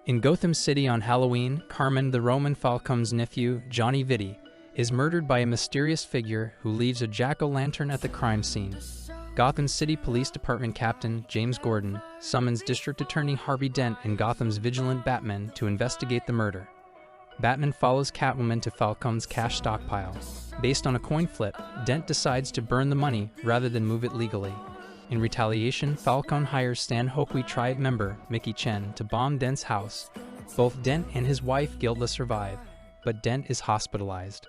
In Gotham City on Halloween, Carmen, the Roman Falcone's nephew, Johnny Vitti, is murdered by a mysterious figure who leaves a jack-o'-lantern at the crime scene. Gotham City Police Department Captain James Gordon summons District Attorney Harvey Dent and Gotham's vigilant Batman to investigate the murder. Batman follows Catwoman to Falcone's cash stockpile. Based on a coin flip, Dent decides to burn the money rather than move it legally. In retaliation, Falcone hires Stan Hoqui tribe member Mickey Chen to bomb Dent's house. Both Dent and his wife Gilda survive, but Dent is hospitalized.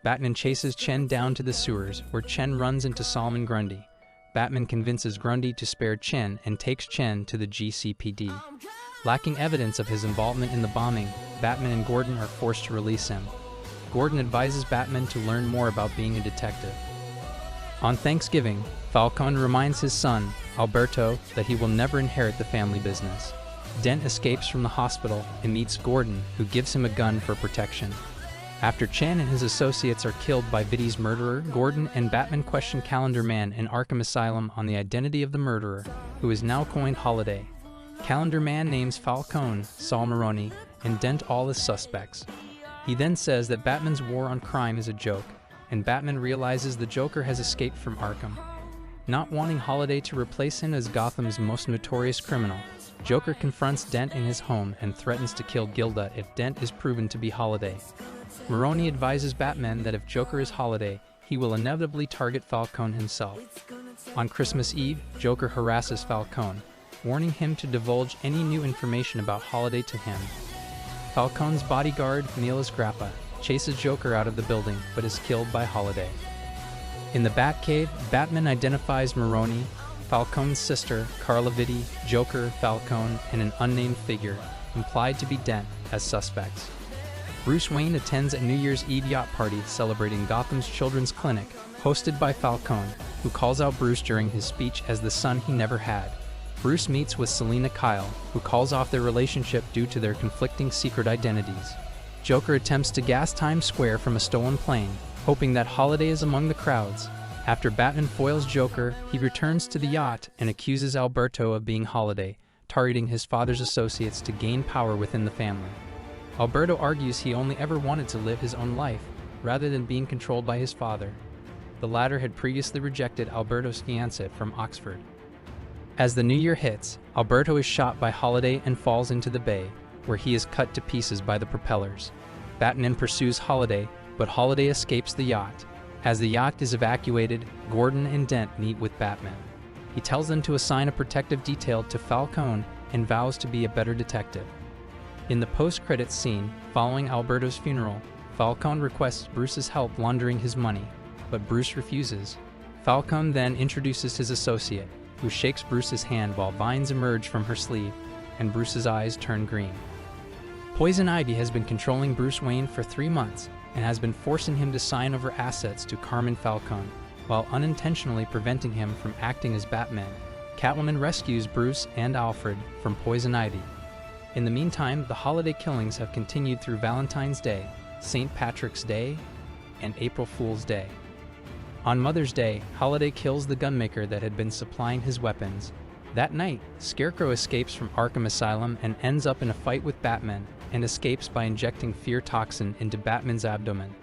Batman chases Chen down to the sewers, where Chen runs into Solomon Grundy. Batman convinces Grundy to spare Chen and takes Chen to the GCPD. Lacking evidence of his involvement in the bombing, Batman and Gordon are forced to release him. Gordon advises Batman to learn more about being a detective. On Thanksgiving, Falcone reminds his son, Alberto, that he will never inherit the family business. Dent escapes from the hospital and meets Gordon, who gives him a gun for protection. After Chen and his associates are killed by Vitti's murderer, Gordon and Batman question Calendar Man in Arkham Asylum on the identity of the murderer, who is now coined Holiday. Calendar Man names Falcone, Saul Maroni, and Dent all as suspects. He then says that Batman's war on crime is a joke, and Batman realizes the Joker has escaped from Arkham. Not wanting Holiday to replace him as Gotham's most notorious criminal, Joker confronts Dent in his home and threatens to kill Gilda if Dent is proven to be Holiday. Maroni advises Batman that if Joker is Holiday, he will inevitably target Falcone himself. On Christmas Eve, Joker harasses Falcone, warning him to divulge any new information about Holiday to him. Falcone's bodyguard, Miles Grappa, chases Joker out of the building but is killed by Holiday. In the Batcave, Batman identifies Maroni, Falcone's sister, Carla Vitti, Joker, Falcone, and an unnamed figure, implied to be Dent, as suspects. Bruce Wayne attends a New Year's Eve yacht party celebrating Gotham's Children's Clinic, hosted by Falcone, who calls out Bruce during his speech as the son he never had. Bruce meets with Selina Kyle, who calls off their relationship due to their conflicting secret identities. Joker attempts to gas Times Square from a stolen plane, hoping that Holiday is among the crowds. After Batman foils Joker, he returns to the yacht and accuses Alberto of being Holiday, targeting his father's associates to gain power within the family. Alberto argues he only ever wanted to live his own life, rather than being controlled by his father. The latter had previously rejected Alberto's fiancée from Oxford. As the new year hits, Alberto is shot by Holiday and falls into the bay, where he is cut to pieces by the propellers. Batman pursues Holiday, but Holiday escapes the yacht. As the yacht is evacuated, Gordon and Dent meet with Batman. He tells them to assign a protective detail to Falcone and vows to be a better detective. In the post-credits scene, following Alberto's funeral, Falcone requests Bruce's help laundering his money, but Bruce refuses. Falcone then introduces his associate, who shakes Bruce's hand while vines emerge from her sleeve, and Bruce's eyes turn green. Poison Ivy has been controlling Bruce Wayne for 3 months and has been forcing him to sign over assets to Carmen Falcone, while unintentionally preventing him from acting as Batman. Catwoman rescues Bruce and Alfred from Poison Ivy. In the meantime, the holiday killings have continued through Valentine's Day, St. Patrick's Day, and April Fool's Day. On Mother's Day, Holiday kills the gunmaker that had been supplying his weapons. That night, Scarecrow escapes from Arkham Asylum and ends up in a fight with Batman, and escapes by injecting fear toxin into Batman's abdomen.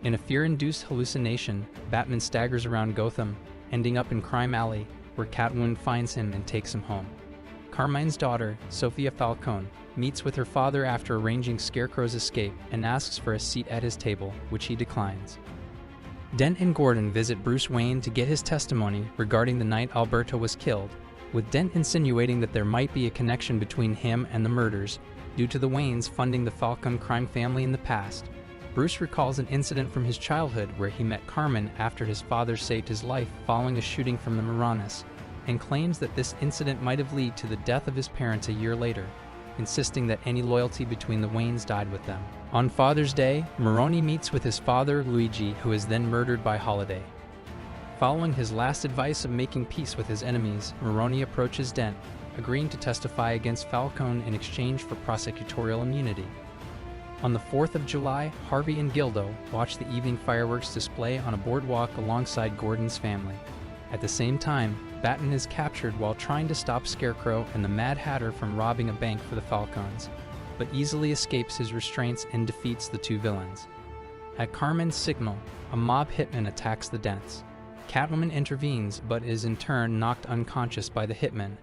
In a fear-induced hallucination, Batman staggers around Gotham, ending up in Crime Alley, where Catwoman finds him and takes him home. Carmine's daughter, Sophia Falcone, meets with her father after arranging Scarecrow's escape and asks for a seat at his table, which he declines. Dent and Gordon visit Bruce Wayne to get his testimony regarding the night Alberto was killed, with Dent insinuating that there might be a connection between him and the murders, due to the Waynes funding the Falcone crime family in the past. Bruce recalls an incident from his childhood where he met Carmen after his father saved his life following a shooting from the Maranas, and claims that this incident might have led to the death of his parents a year later, insisting that any loyalty between the Waynes died with them. On Father's Day, Maroni meets with his father, Luigi, who is then murdered by Holiday. Following his last advice of making peace with his enemies, Maroni approaches Dent, agreeing to testify against Falcone in exchange for prosecutorial immunity. On the 4th of July, Harvey and Gildo watch the evening fireworks display on a boardwalk alongside Gordon's family. At the same time, Batman is captured while trying to stop Scarecrow and the Mad Hatter from robbing a bank for the Falcons. but easily escapes his restraints and defeats the two villains. At Carmen's signal, a mob hitman attacks the Dents. Catwoman intervenes but is in turn knocked unconscious by the hitman,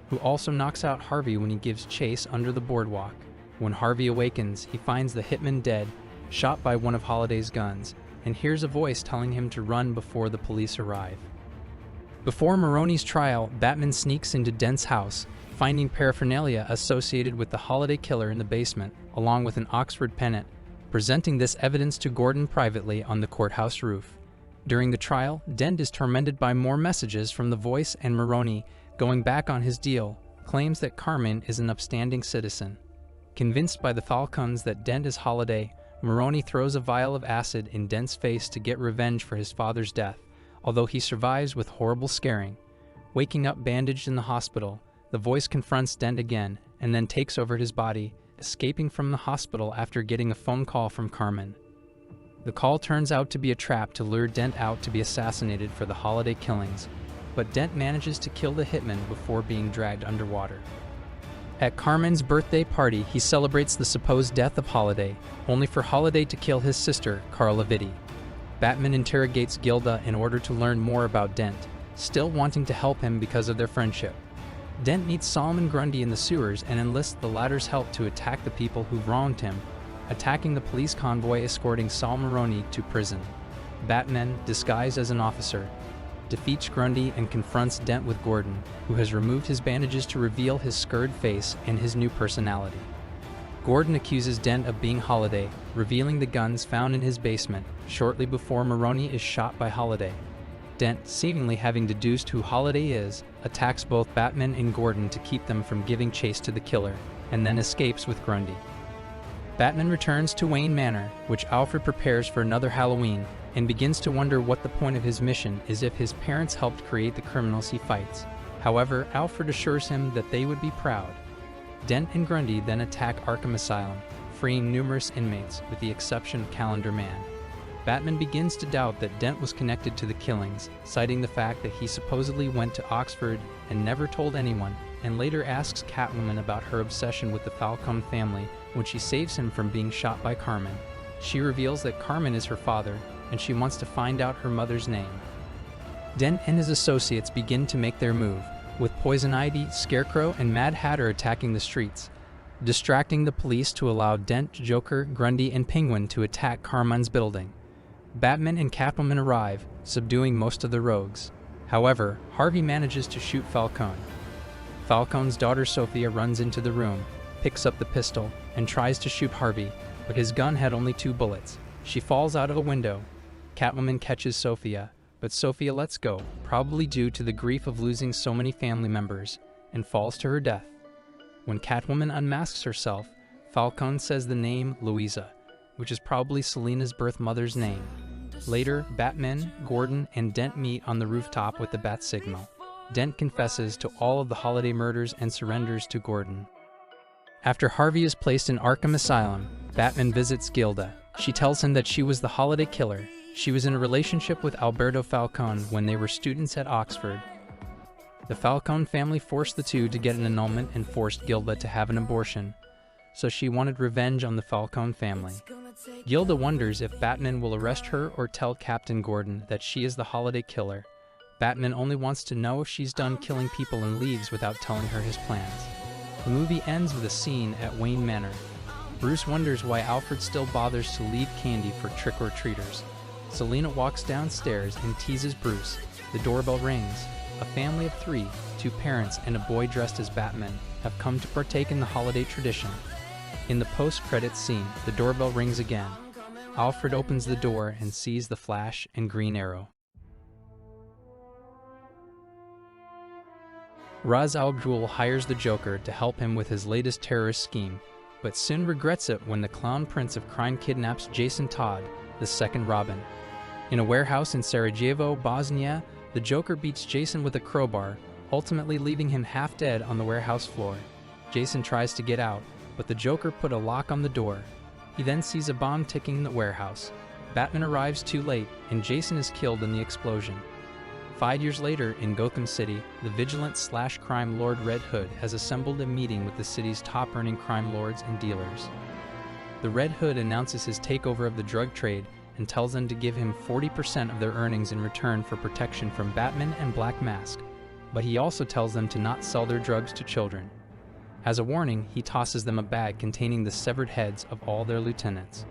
who also knocks out Harvey when he gives chase under the boardwalk. When Harvey awakens, he finds the hitman dead, shot by one of Holliday's guns, and hears a voice telling him to run before the police arrive. Before Maroni's trial, Batman sneaks into Dent's house, finding paraphernalia associated with the Holliday killer in the basement, along with an Oxford pennant, presenting this evidence to Gordon privately on the courthouse roof. During the trial, Dent is tormented by more messages from the voice, and Maroni, going back on his deal, claims that Carmen is an upstanding citizen. Convinced by the Falcons that Dent is Holliday, Maroni throws a vial of acid in Dent's face to get revenge for his father's death, although he survives with horrible scarring. Waking up bandaged in the hospital, the voice confronts Dent again and then takes over his body, escaping from the hospital after getting a phone call from Carmen. The call turns out to be a trap to lure Dent out to be assassinated for the Holliday killings, but Dent manages to kill the hitman before being dragged underwater. At Carmen's birthday party, he celebrates the supposed death of Holliday, only for Holliday to kill his sister, Carla Vitti. Batman interrogates Gilda in order to learn more about Dent, still wanting to help him because of their friendship. Dent meets Solomon Grundy in the sewers and enlists the latter's help to attack the people who wronged him, attacking the police convoy escorting Sal Maroni to prison. Batman, disguised as an officer, defeats Grundy and confronts Dent with Gordon, who has removed his bandages to reveal his scarred face and his new personality. Gordon accuses Dent of being Holliday, revealing the guns found in his basement shortly before Maroni is shot by Holliday. Dent, seemingly having deduced who Holliday is, attacks both Batman and Gordon to keep them from giving chase to the killer, and then escapes with Grundy. Batman returns to Wayne Manor, which Alfred prepares for another Halloween, and begins to wonder what the point of his mission is if his parents helped create the criminals he fights. However, Alfred assures him that they would be proud. Dent and Grundy then attack Arkham Asylum, freeing numerous inmates with the exception of Calendar Man. Batman begins to doubt that Dent was connected to the killings, citing the fact that he supposedly went to Oxford and never told anyone, and later asks Catwoman about her obsession with the Falcone family when she saves him from being shot by Carmen. She reveals that Carmen is her father, and she wants to find out her mother's name. Dent and his associates begin to make their move, with Poison Ivy, Scarecrow, and Mad Hatter attacking the streets, distracting the police to allow Dent, Joker, Grundy, and Penguin to attack Carmen's building. Batman and Catwoman arrive, subduing most of the rogues. However, Harvey manages to shoot Falcone. Falcone's daughter Sophia runs into the room, picks up the pistol, and tries to shoot Harvey, but his gun had only 2 bullets. She falls out of a window. Catwoman catches Sophia, but Sophia lets go, probably due to the grief of losing so many family members, and falls to her death. When Catwoman unmasks herself, Falcone says the name Louisa, which is probably Selina's birth mother's name. Later, Batman, Gordon, and Dent meet on the rooftop with the bat signal. Dent confesses to all of the Holliday murders and surrenders to Gordon. After Harvey is placed in Arkham Asylum, Batman visits Gilda. She tells him that she was the Holliday killer. She was in a relationship with Alberto Falcone when they were students at Oxford. The Falcone family forced the two to get an annulment and forced Gilda to have an abortion, so she wanted revenge on the Falcone family. Gilda wonders if Batman will arrest her or tell Captain Gordon that she is the Holliday killer. Batman only wants to know if she's done killing people and leaves without telling her his plans. The movie ends with a scene at Wayne Manor. Bruce wonders why Alfred still bothers to leave candy for trick-or-treaters. Selina walks downstairs and teases Bruce. The doorbell rings. A family of 3, 2 parents and a boy dressed as Batman, have come to partake in the holiday tradition. In the post-credits scene, the doorbell rings again. Alfred opens the door and sees the Flash and Green Arrow. Ra's al Ghul hires the Joker to help him with his latest terrorist scheme, but soon regrets it when the Clown Prince of Crime kidnaps Jason Todd, the second Robin. In a warehouse in Sarajevo, Bosnia, the Joker beats Jason with a crowbar, ultimately leaving him half dead on the warehouse floor. Jason tries to get out, but the Joker put a lock on the door. He then sees a bomb ticking in the warehouse. Batman arrives too late, and Jason is killed in the explosion. 5 years later, in Gotham City, the vigilant/crime lord Red Hood has assembled a meeting with the city's top-earning crime lords and dealers. The Red Hood announces his takeover of the drug trade and tells them to give him 40% of their earnings in return for protection from Batman and Black Mask, but he also tells them to not sell their drugs to children. As a warning, he tosses them a bag containing the severed heads of all their lieutenants.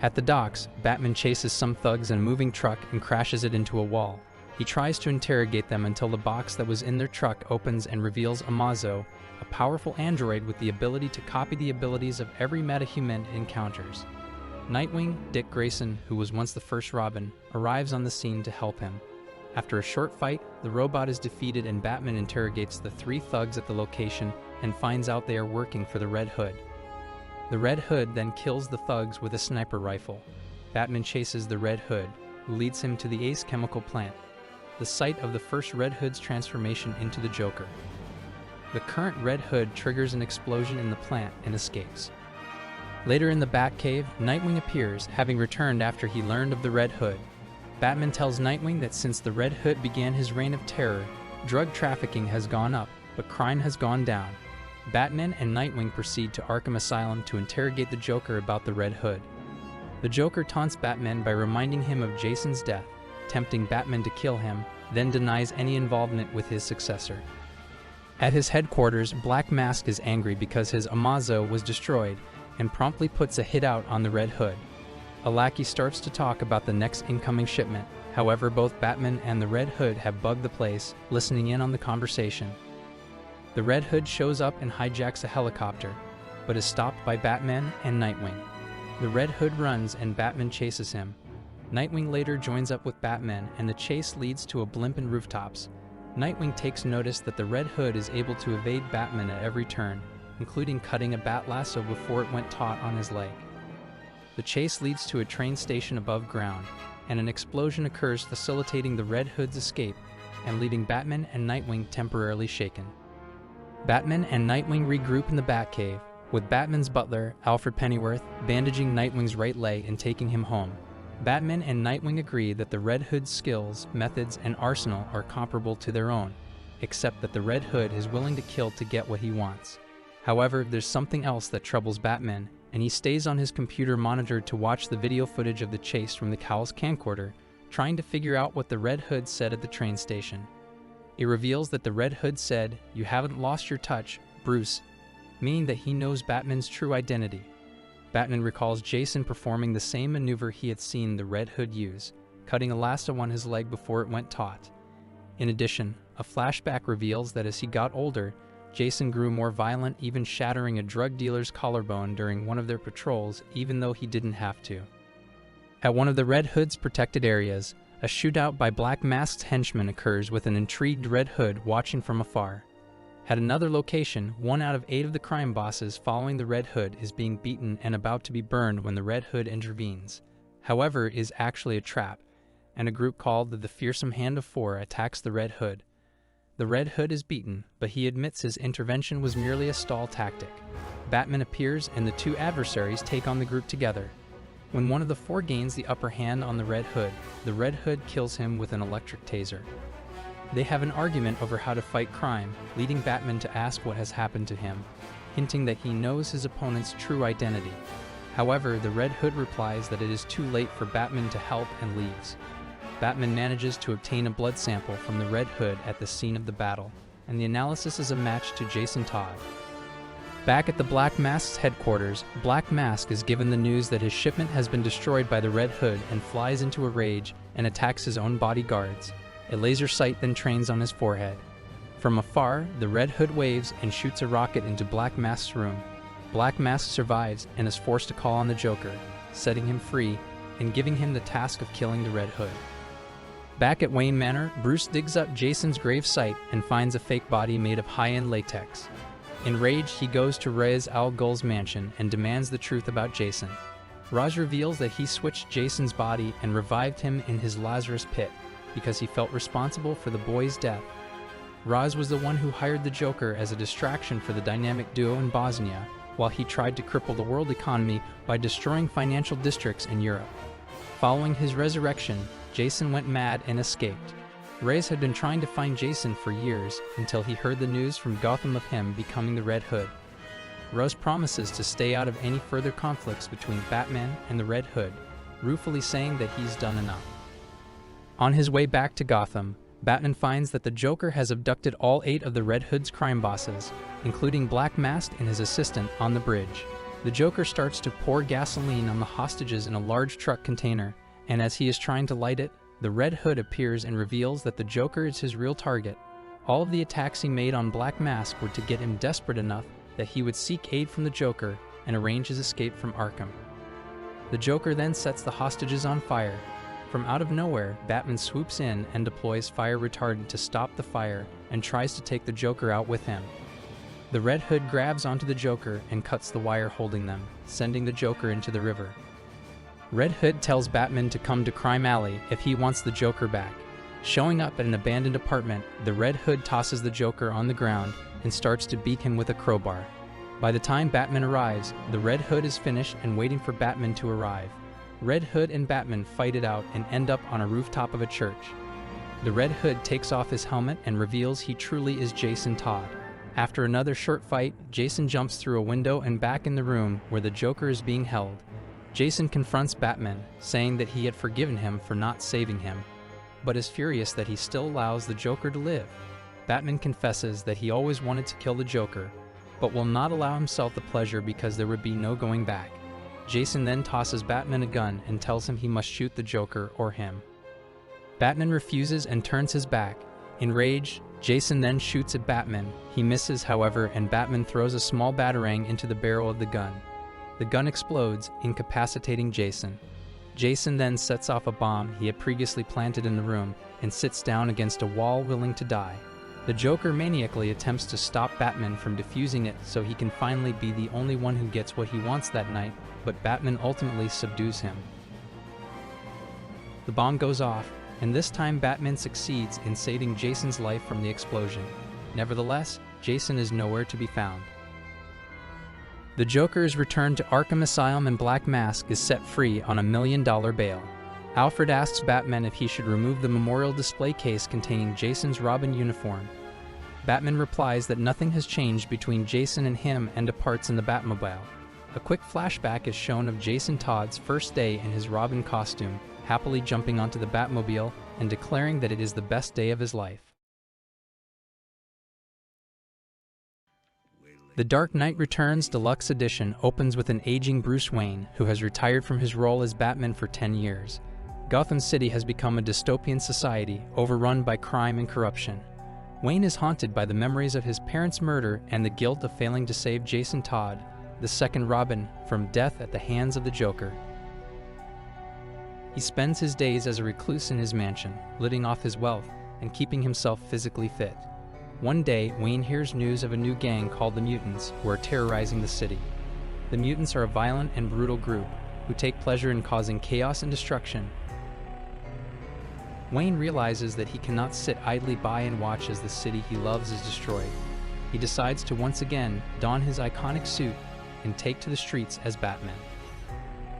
At the docks, Batman chases some thugs in a moving truck and crashes it into a wall. He tries to interrogate them until the box that was in their truck opens and reveals Amazo, a powerful android with the ability to copy the abilities of every metahuman it encounters. Nightwing, Dick Grayson, who was once the first Robin, arrives on the scene to help him. After a short fight, the robot is defeated and Batman interrogates the 3 thugs at the location and finds out they are working for the Red Hood. The Red Hood then kills the thugs with a sniper rifle. Batman chases the Red Hood, who leads him to the Ace chemical plant, the site of the first Red Hood's transformation into the Joker. The current Red Hood triggers an explosion in the plant and escapes. Later in the Batcave, Nightwing appears, having returned after he learned of the Red Hood. Batman tells Nightwing that since the Red Hood began his reign of terror, drug trafficking has gone up, but crime has gone down. Batman and Nightwing proceed to Arkham Asylum to interrogate the Joker about the Red Hood. The Joker taunts Batman by reminding him of Jason's death, tempting Batman to kill him, then denies any involvement with his successor. At his headquarters, Black Mask is angry because his Amazo was destroyed and promptly puts a hit out on the Red Hood. A lackey starts to talk about the next incoming shipment. However, both Batman and the Red Hood have bugged the place, listening in on the conversation. The Red Hood shows up and hijacks a helicopter, but is stopped by Batman and Nightwing. The Red Hood runs and Batman chases him. Nightwing later joins up with Batman and the chase leads to a blimp and rooftops. Nightwing takes notice that the Red Hood is able to evade Batman at every turn, including cutting a bat lasso before it went taut on his leg. The chase leads to a train station above ground, and an explosion occurs facilitating the Red Hood's escape and leaving Batman and Nightwing temporarily shaken. Batman and Nightwing regroup in the Batcave, with Batman's butler, Alfred Pennyworth, bandaging Nightwing's right leg and taking him home. Batman and Nightwing agree that the Red Hood's skills, methods, and arsenal are comparable to their own, except that the Red Hood is willing to kill to get what he wants. However, there's something else that troubles Batman, and he stays on his computer monitor to watch the video footage of the chase from the Cowl's camcorder, trying to figure out what the Red Hood said at the train station. It reveals that the Red Hood said, "You haven't lost your touch, Bruce," meaning that he knows Batman's true identity. Batman recalls Jason performing the same maneuver he had seen the Red Hood use, cutting a lasso on his leg before it went taut. In addition, a flashback reveals that as he got older, Jason grew more violent, even shattering a drug dealer's collarbone during one of their patrols, even though he didn't have to. At one of the Red Hood's protected areas, a shootout by Black Mask's henchmen occurs with an intrigued Red Hood watching from afar. At another location, 1 out of 8 of the crime bosses following the Red Hood is being beaten and about to be burned when the Red Hood intervenes. However, it is actually a trap, and a group called the Fearsome Hand of Four attacks the Red Hood. The Red Hood is beaten, but he admits his intervention was merely a stall tactic. Batman appears and the 2 adversaries take on the group together. When one of the 4 gains the upper hand on the Red Hood kills him with an electric taser. They have an argument over how to fight crime, leading Batman to ask what has happened to him, hinting that he knows his opponent's true identity. However, the Red Hood replies that it is too late for Batman to help and leaves. Batman manages to obtain a blood sample from the Red Hood at the scene of the battle, and the analysis is a match to Jason Todd. Back at the Black Mask's headquarters, Black Mask is given the news that his shipment has been destroyed by the Red Hood and flies into a rage and attacks his own bodyguards. A laser sight then trains on his forehead. From afar, the Red Hood waves and shoots a rocket into Black Mask's room. Black Mask survives and is forced to call on the Joker, setting him free and giving him the task of killing the Red Hood. Back at Wayne Manor, Bruce digs up Jason's grave site and finds a fake body made of high-end latex. Enraged, he goes to Ra's al Ghul's mansion and demands the truth about Jason. Ra's reveals that he switched Jason's body and revived him in his Lazarus pit because he felt responsible for the boy's death. Ra's was the one who hired the Joker as a distraction for the dynamic duo in Bosnia, while he tried to cripple the world economy by destroying financial districts in Europe. Following his resurrection, Jason went mad and escaped. Reyes had been trying to find Jason for years until he heard the news from Gotham of him becoming the Red Hood. Rose promises to stay out of any further conflicts between Batman and the Red Hood, ruefully saying that he's done enough. On his way back to Gotham, Batman finds that the Joker has abducted all 8 of the Red Hood's crime bosses, including Black Mask and his assistant, on the bridge. The Joker starts to pour gasoline on the hostages in a large truck container, and as he is trying to light it, the Red Hood appears and reveals that the Joker is his real target. All of the attacks he made on Black Mask were to get him desperate enough that he would seek aid from the Joker and arrange his escape from Arkham. The Joker then sets the hostages on fire. From out of nowhere, Batman swoops in and deploys fire retardant to stop the fire and tries to take the Joker out with him. The Red Hood grabs onto the Joker and cuts the wire holding them, sending the Joker into the river. Red Hood tells Batman to come to Crime Alley if he wants the Joker back. Showing up at an abandoned apartment, the Red Hood tosses the Joker on the ground and starts to beat him with a crowbar. By the time Batman arrives, the Red Hood is finished and waiting for Batman to arrive. Red Hood and Batman fight it out and end up on a rooftop of a church. The Red Hood takes off his helmet and reveals he truly is Jason Todd. After another short fight, Jason jumps through a window and back in the room where the Joker is being held. Jason confronts Batman, saying that he had forgiven him for not saving him, but is furious that he still allows the Joker to live. Batman confesses that he always wanted to kill the Joker, but will not allow himself the pleasure because there would be no going back. Jason then tosses Batman a gun and tells him he must shoot the Joker or him. Batman refuses and turns his back. Enraged, Jason then shoots at Batman. He misses, however, and Batman throws a small batarang into the barrel of the gun. The gun explodes, incapacitating Jason. Jason then sets off a bomb he had previously planted in the room and sits down against a wall willing to die. The Joker maniacally attempts to stop Batman from defusing it so he can finally be the only one who gets what he wants that night, but Batman ultimately subdues him. The bomb goes off, and this time Batman succeeds in saving Jason's life from the explosion. Nevertheless, Jason is nowhere to be found. The Joker is returned to Arkham Asylum and Black Mask is set free on $1 million bail. Alfred asks Batman if he should remove the memorial display case containing Jason's Robin uniform. Batman replies that nothing has changed between Jason and him and departs in the Batmobile. A quick flashback is shown of Jason Todd's first day in his Robin costume, happily jumping onto the Batmobile and declaring that it is the best day of his life. The Dark Knight Returns Deluxe Edition opens with an aging Bruce Wayne who has retired from his role as Batman for 10 years. Gotham City has become a dystopian society overrun by crime and corruption. Wayne is haunted by the memories of his parents' murder and the guilt of failing to save Jason Todd, the second Robin, from death at the hands of the Joker. He spends his days as a recluse in his mansion, living off his wealth and keeping himself physically fit. One day, Wayne hears news of a new gang called the Mutants who are terrorizing the city. The Mutants are a violent and brutal group who take pleasure in causing chaos and destruction. Wayne realizes that he cannot sit idly by and watch as the city he loves is destroyed. He decides to once again don his iconic suit and take to the streets as Batman.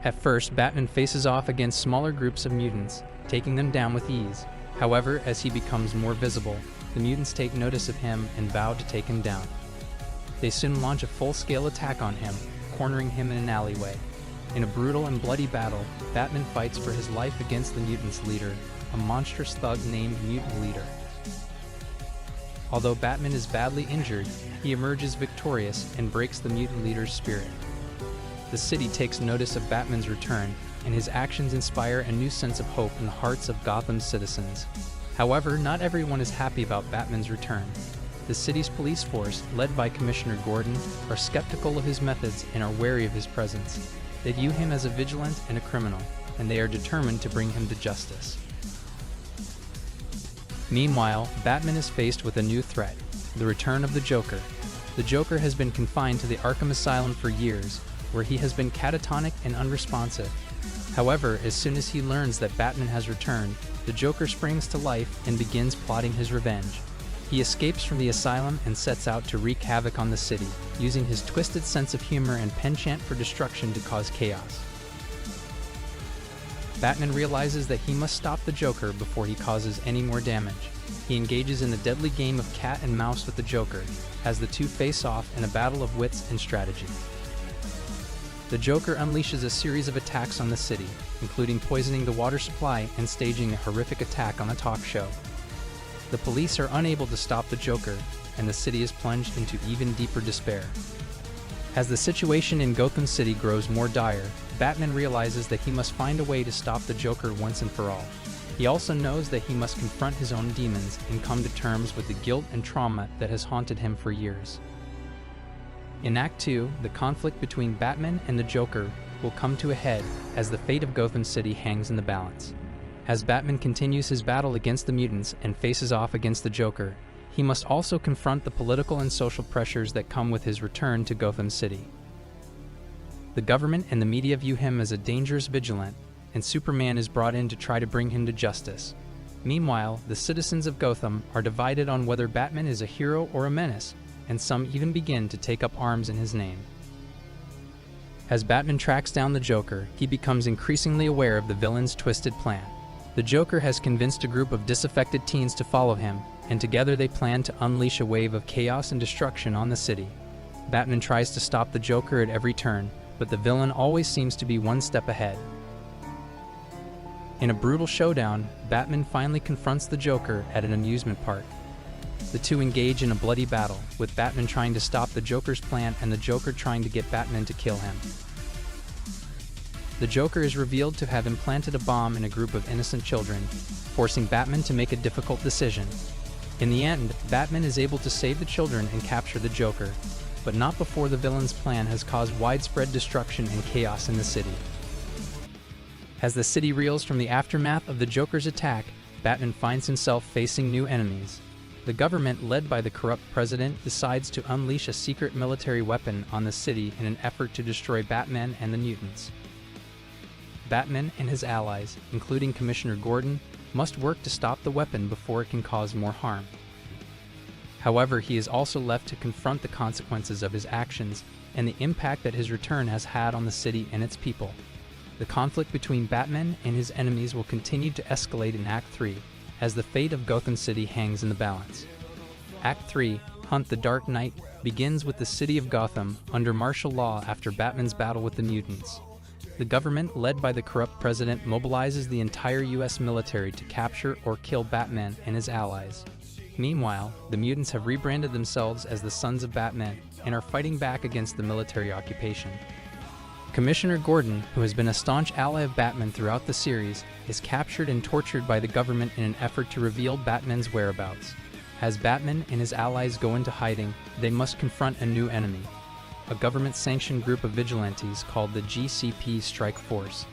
At first, Batman faces off against smaller groups of mutants, taking them down with ease. However, as he becomes more visible, the mutants take notice of him and vow to take him down. They soon launch a full-scale attack on him, cornering him in an alleyway. In a brutal and bloody battle, Batman fights for his life against the mutants' leader, a monstrous thug named Mutant Leader. Although Batman is badly injured, he emerges victorious and breaks the mutant leader's spirit. The city takes notice of Batman's return, and his actions inspire a new sense of hope in the hearts of Gotham's citizens. However, not everyone is happy about Batman's return. The city's police force, led by Commissioner Gordon, are skeptical of his methods and are wary of his presence. They view him as a vigilant and a criminal, and they are determined to bring him to justice. Meanwhile, Batman is faced with a new threat, the return of the Joker. The Joker has been confined to the Arkham Asylum for years, where he has been catatonic and unresponsive. However, as soon as he learns that Batman has returned, the Joker springs to life and begins plotting his revenge. He escapes from the asylum and sets out to wreak havoc on the city, using his twisted sense of humor and penchant for destruction to cause chaos. Batman realizes that he must stop the Joker before he causes any more damage. He engages in a deadly game of cat and mouse with the Joker, as the two face off in a battle of wits and strategy. The Joker unleashes a series of attacks on the city, including poisoning the water supply and staging a horrific attack on a talk show. The police are unable to stop the Joker, and the city is plunged into even deeper despair. As the situation in Gotham City grows more dire, Batman realizes that he must find a way to stop the Joker once and for all. He also knows that he must confront his own demons and come to terms with the guilt and trauma that has haunted him for years. In Act 2, the conflict between Batman and the Joker will come to a head as the fate of Gotham City hangs in the balance. As Batman continues his battle against the mutants and faces off against the Joker, he must also confront the political and social pressures that come with his return to Gotham City. The government and the media view him as a dangerous vigilant, and Superman is brought in to try to bring him to justice. Meanwhile, the citizens of Gotham are divided on whether Batman is a hero or a menace, and some even begin to take up arms in his name. As Batman tracks down the Joker, he becomes increasingly aware of the villain's twisted plan. The Joker has convinced a group of disaffected teens to follow him, and together they plan to unleash a wave of chaos and destruction on the city. Batman tries to stop the Joker at every turn, but the villain always seems to be one step ahead. In a brutal showdown, Batman finally confronts the Joker at an amusement park. The two engage in a bloody battle, with Batman trying to stop the Joker's plan and the Joker trying to get Batman to kill him. The Joker is revealed to have implanted a bomb in a group of innocent children, forcing Batman to make a difficult decision. In the end, Batman is able to save the children and capture the Joker, but not before the villain's plan has caused widespread destruction and chaos in the city. As the city reels from the aftermath of the Joker's attack, Batman finds himself facing new enemies. The government, led by the corrupt president, decides to unleash a secret military weapon on the city in an effort to destroy Batman and the mutants. Batman and his allies, including Commissioner Gordon, must work to stop the weapon before it can cause more harm. However, he is also left to confront the consequences of his actions and the impact that his return has had on the city and its people. The conflict between Batman and his enemies will continue to escalate in Act 3, as the fate of Gotham City hangs in the balance. Act 3, Hunt the Dark Knight, begins with the city of Gotham under martial law after Batman's battle with the mutants. The government, led by the corrupt president, mobilizes the entire US military to capture or kill Batman and his allies. Meanwhile, the mutants have rebranded themselves as the Sons of Batman and are fighting back against the military occupation. Commissioner Gordon, who has been a staunch ally of Batman throughout the series, is captured and tortured by the government in an effort to reveal Batman's whereabouts. As Batman and his allies go into hiding, they must confront a new enemy, a government-sanctioned group of vigilantes called the GCP Strike Force.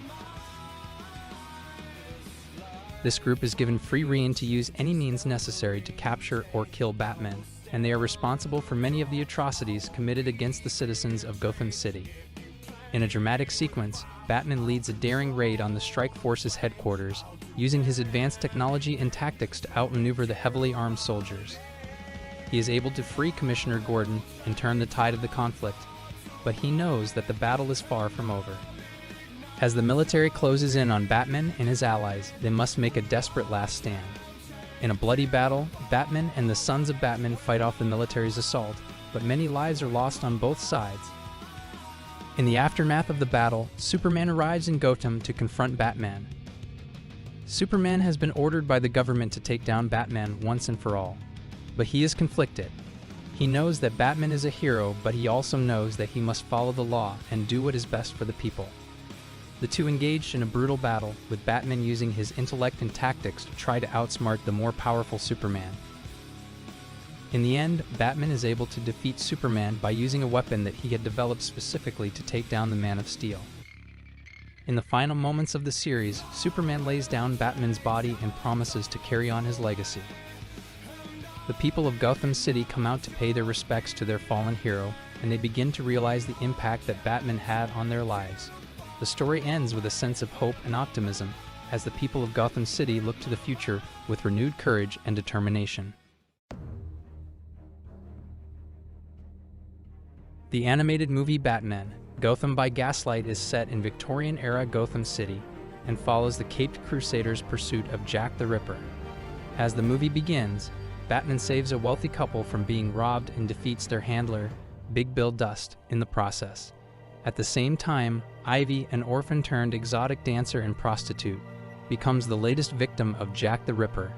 This group is given free rein to use any means necessary to capture or kill Batman, and they are responsible for many of the atrocities committed against the citizens of Gotham City. In a dramatic sequence, Batman leads a daring raid on the Strike Force's headquarters, using his advanced technology and tactics to outmaneuver the heavily armed soldiers. He is able to free Commissioner Gordon and turn the tide of the conflict, but he knows that the battle is far from over. As the military closes in on Batman and his allies, they must make a desperate last stand. In a bloody battle, Batman and the Sons of Batman fight off the military's assault, but many lives are lost on both sides. In the aftermath of the battle, Superman arrives in Gotham to confront Batman. Superman has been ordered by the government to take down Batman once and for all, but he is conflicted. He knows that Batman is a hero, but he also knows that he must follow the law and do what is best for the people. The two engaged in a brutal battle, with Batman using his intellect and tactics to try to outsmart the more powerful Superman. In the end, Batman is able to defeat Superman by using a weapon that he had developed specifically to take down the Man of Steel. In the final moments of the series, Superman lays down Batman's body and promises to carry on his legacy. The people of Gotham City come out to pay their respects to their fallen hero, and they begin to realize the impact that Batman had on their lives. The story ends with a sense of hope and optimism, as the people of Gotham City look to the future with renewed courage and determination. The animated movie Batman, Gotham by Gaslight is set in Victorian-era Gotham City, and follows the Caped Crusaders' pursuit of Jack the Ripper. As the movie begins, Batman saves a wealthy couple from being robbed and defeats their handler, Big Bill Dust, in the process. At the same time, Ivy, an orphan-turned-exotic dancer and prostitute, becomes the latest victim of Jack the Ripper.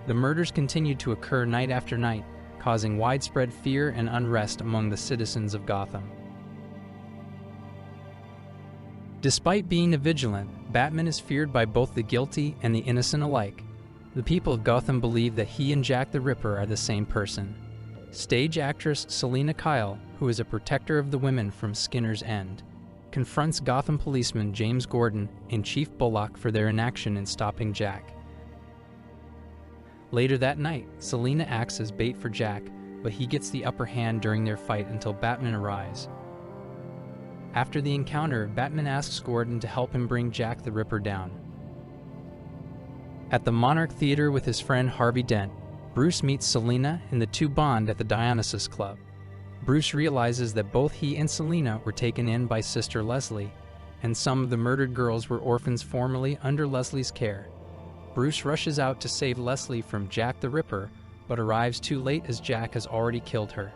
The murders continue to occur night after night, causing widespread fear and unrest among the citizens of Gotham. Despite being a vigilant, Batman is feared by both the guilty and the innocent alike. The people of Gotham believe that he and Jack the Ripper are the same person. Stage actress Selina Kyle, who is a protector of the women from Skinner's End, confronts Gotham policeman James Gordon and Chief Bullock for their inaction in stopping Jack. Later that night, Selina acts as bait for Jack, but he gets the upper hand during their fight until Batman arrives. After the encounter, Batman asks Gordon to help him bring Jack the Ripper down. At the Monarch Theater with his friend Harvey Dent, Bruce meets Selina and the two bond at the Dionysus Club. Bruce realizes that both he and Selina were taken in by Sister Leslie, and some of the murdered girls were orphans formerly under Leslie's care. Bruce rushes out to save Leslie from Jack the Ripper, but arrives too late as Jack has already killed her.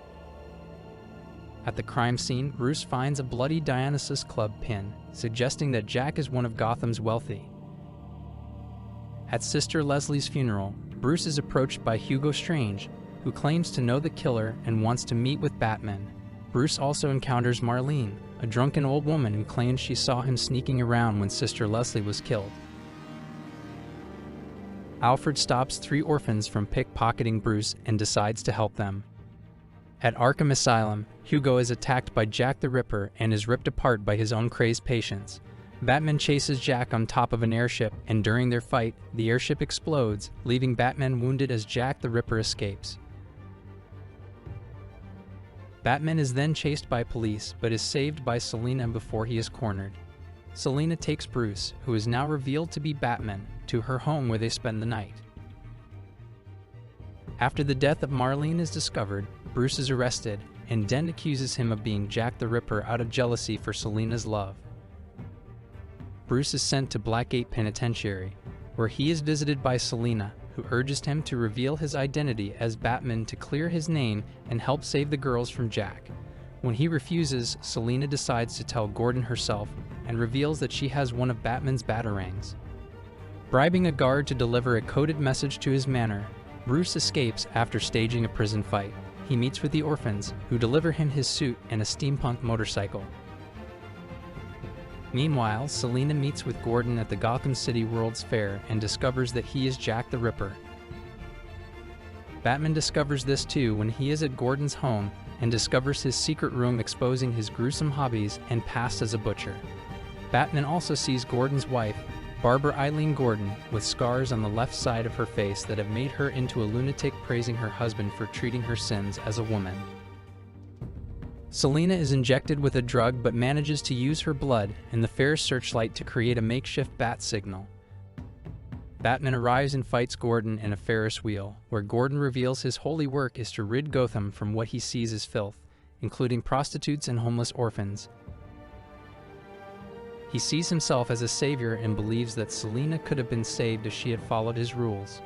At the crime scene, Bruce finds a bloody Dionysus Club pin, suggesting that Jack is one of Gotham's wealthy. At Sister Leslie's funeral, Bruce is approached by Hugo Strange, who claims to know the killer and wants to meet with Batman. Bruce also encounters Marlene, a drunken old woman who claims she saw him sneaking around when Sister Leslie was killed. Alfred stops 3 orphans from pickpocketing Bruce and decides to help them. At Arkham Asylum, Hugo is attacked by Jack the Ripper and is ripped apart by his own crazed patients. Batman chases Jack on top of an airship, and during their fight, the airship explodes, leaving Batman wounded as Jack the Ripper escapes. Batman is then chased by police, but is saved by Selina before he is cornered. Selina takes Bruce, who is now revealed to be Batman, to her home where they spend the night. After the death of Marlene is discovered, Bruce is arrested, and Dent accuses him of being Jack the Ripper out of jealousy for Selina's love. Bruce is sent to Blackgate Penitentiary, where he is visited by Selina, who urges him to reveal his identity as Batman to clear his name and help save the girls from Jack. When he refuses, Selina decides to tell Gordon herself and reveals that she has one of Batman's batarangs. Bribing a guard to deliver a coded message to his manor, Bruce escapes after staging a prison fight. He meets with the orphans, who deliver him his suit and a steampunk motorcycle. Meanwhile, Selina meets with Gordon at the Gotham City World's Fair and discovers that he is Jack the Ripper. Batman discovers this too when he is at Gordon's home and discovers his secret room exposing his gruesome hobbies and past as a butcher. Batman also sees Gordon's wife, Barbara Eileen Gordon, with scars on the left side of her face that have made her into a lunatic, praising her husband for treating her sins as a woman. Selina is injected with a drug but manages to use her blood and the fair's searchlight to create a makeshift bat signal. Batman arrives and fights Gordon in a Ferris wheel, where Gordon reveals his holy work is to rid Gotham from what he sees as filth, including prostitutes and homeless orphans. He sees himself as a savior and believes that Selina could have been saved if she had followed his rules.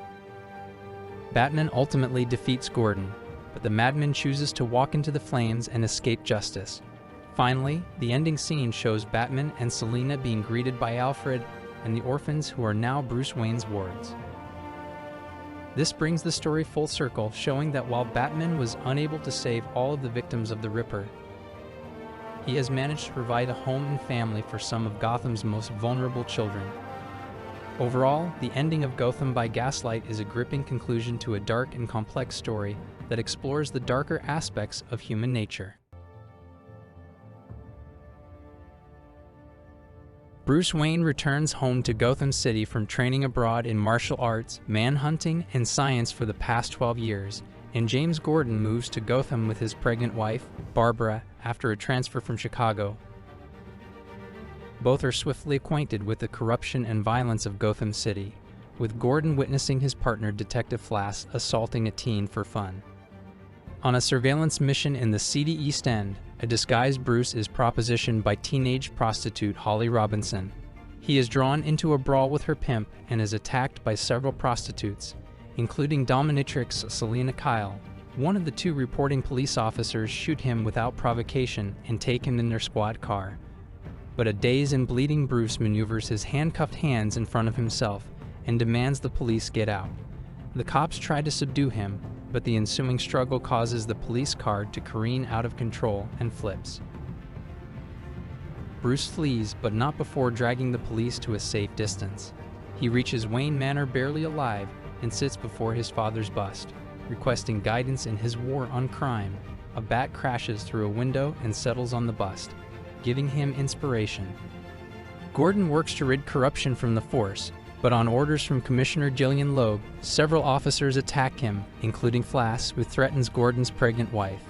Batman ultimately defeats Gordon, but the madman chooses to walk into the flames and escape justice. Finally, the ending scene shows Batman and Selina being greeted by Alfred and the orphans who are now Bruce Wayne's wards. This brings the story full circle, showing that while Batman was unable to save all of the victims of the Ripper, he has managed to provide a home and family for some of Gotham's most vulnerable children. Overall, the ending of Gotham by Gaslight is a gripping conclusion to a dark and complex story that explores the darker aspects of human nature. Bruce Wayne returns home to Gotham City from training abroad in martial arts, manhunting, and science for the past 12 years, and James Gordon moves to Gotham with his pregnant wife, Barbara, after a transfer from Chicago. Both are swiftly acquainted with the corruption and violence of Gotham City, with Gordon witnessing his partner Detective Flass assaulting a teen for fun. On a surveillance mission in the seedy East End, a disguised Bruce is propositioned by teenage prostitute Holly Robinson. He is drawn into a brawl with her pimp and is attacked by several prostitutes, including dominatrix Selina Kyle. One of the two reporting police officers shoot him without provocation and take him in their squad car. But a dazed and bleeding Bruce maneuvers his handcuffed hands in front of himself and demands the police get out. The cops try to subdue him, but the ensuing struggle causes the police car to careen out of control and flips. Bruce flees, but not before dragging the police to a safe distance. He reaches Wayne Manor barely alive and sits before his father's bust, requesting guidance in his war on crime. A bat crashes through a window and settles on the bust, giving him inspiration. Gordon works to rid corruption from the force, but on orders from Commissioner Jillian Loeb, several officers attack him, including Flass, who threatens Gordon's pregnant wife.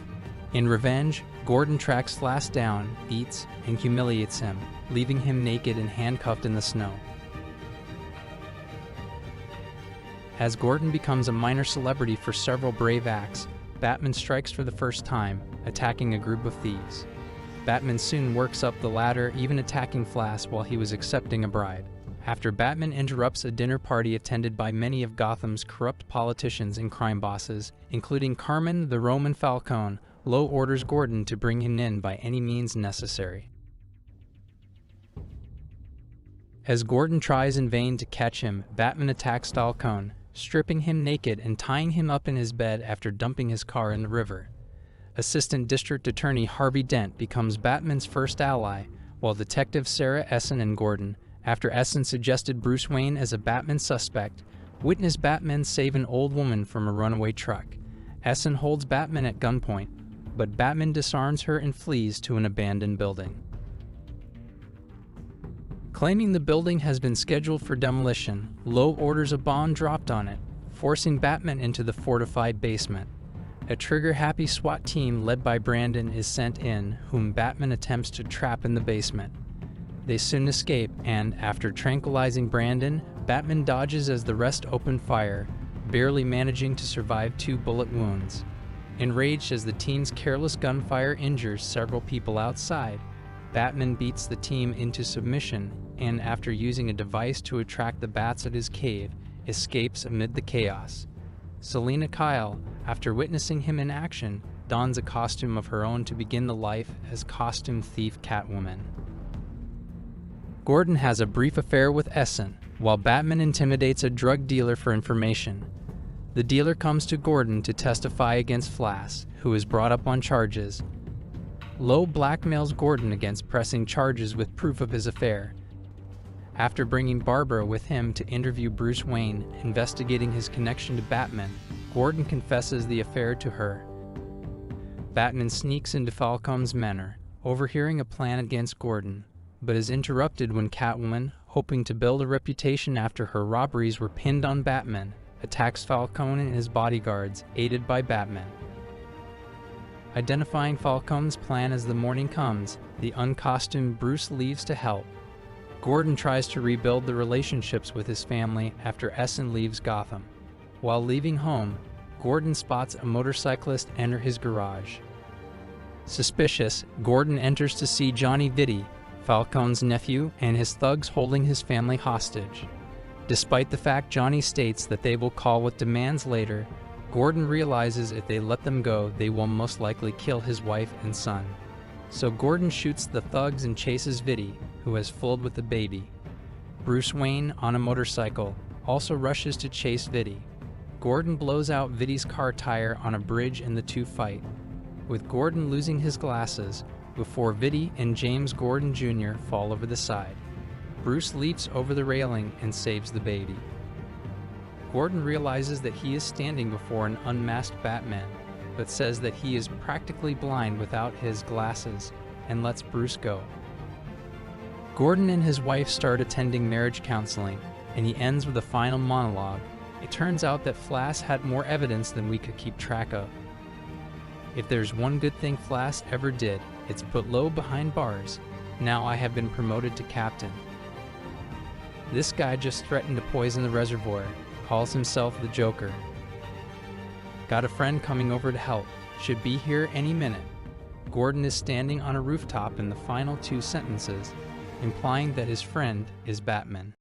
In revenge, Gordon tracks Flass down, beats, and humiliates him, leaving him naked and handcuffed in the snow. As Gordon becomes a minor celebrity for several brave acts, Batman strikes for the first time, attacking a group of thieves. Batman soon works up the ladder, even attacking Flass while he was accepting a bribe. After Batman interrupts a dinner party attended by many of Gotham's corrupt politicians and crime bosses, including Carmen the Roman Falcone, Lowe orders Gordon to bring him in by any means necessary. As Gordon tries in vain to catch him, Batman attacks Falcone, stripping him naked and tying him up in his bed after dumping his car in the river. Assistant District Attorney Harvey Dent becomes Batman's first ally, while Detective Sarah Essen and Gordon, after Essen suggested Bruce Wayne as a Batman suspect, witness Batman save an old woman from a runaway truck. Essen holds Batman at gunpoint, but Batman disarms her and flees to an abandoned building. Claiming the building has been scheduled for demolition, Lowe orders a bomb dropped on it, forcing Batman into the fortified basement. A trigger-happy SWAT team led by Brandon is sent in, whom Batman attempts to trap in the basement. They soon escape, and after tranquilizing Brandon, Batman dodges as the rest open fire, barely managing to survive 2 bullet wounds. Enraged as the team's careless gunfire injures several people outside, Batman beats the team into submission and, after using a device to attract the bats at his cave, escapes amid the chaos. Selina Kyle, after witnessing him in action, dons a costume of her own to begin the life as costume thief Catwoman. Gordon has a brief affair with Essen, while Batman intimidates a drug dealer for information. The dealer comes to Gordon to testify against Flass, who is brought up on charges. Lowe blackmails Gordon against pressing charges with proof of his affair. After bringing Barbara with him to interview Bruce Wayne, investigating his connection to Batman, Gordon confesses the affair to her. Batman sneaks into Falcone's manor, overhearing a plan against Gordon, but is interrupted when Catwoman, hoping to build a reputation after her robberies were pinned on Batman, attacks Falcone and his bodyguards, aided by Batman. Identifying Falcone's plan as the morning comes, the uncostumed Bruce leaves to help. Gordon tries to rebuild the relationships with his family after Essen leaves Gotham. While leaving home, Gordon spots a motorcyclist enter his garage. Suspicious, Gordon enters to see Johnny Vitti, Falcone's nephew, and his thugs holding his family hostage. Despite the fact Johnny states that they will call with demands later, Gordon realizes if they let them go, they will most likely kill his wife and son. So Gordon shoots the thugs and chases Vitti, who has fooled with the baby. Bruce Wayne, on a motorcycle, also rushes to chase Vitti. Gordon blows out Vitti's car tire on a bridge and the two fight, with Gordon losing his glasses before Vitti and James Gordon Jr. fall over the side. Bruce leaps over the railing and saves the baby. Gordon realizes that he is standing before an unmasked Batman, but says that he is practically blind without his glasses and lets Bruce go. Gordon and his wife start attending marriage counseling, and he ends with a final monologue. It turns out that Flass had more evidence than we could keep track of. If there's one good thing Flass ever did, it's put Lowe behind bars. Now I have been promoted to captain. This guy just threatened to poison the reservoir, calls himself the Joker. Got a friend coming over to help, should be here any minute. Gordon is standing on a rooftop in the final 2 sentences. implying that his friend is Batman.